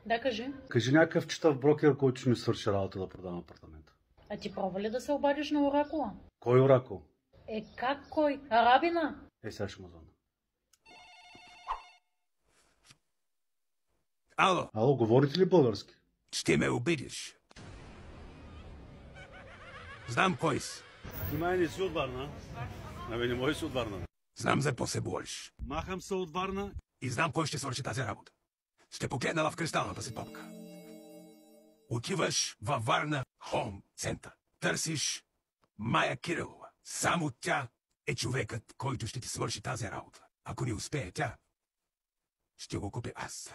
Да, кажи. Кажи някакъв читав брокер, който ще ми свърши работа да продам апартамента. А ти пробва ли да се обадиш на оракула? Кой оракул? Как кой? Арабина? Сега ще му звънна. Ало. Ало, говорите ли български? Ще ме обидиш. Знам кой си. Ти май не си от Варна. Абе, не можеш от Варна. Знам за какво се бориш. Махам се от Варна. И знам кой ще свърши тази работа. Ще погледна в кристалната си топка. Отиваш във Варна Хоум Център. Търсиш Майя Кирилова. Само тя е човекът, който ще ти свърши тази работа. Ако не успее тя, ще го купя аз.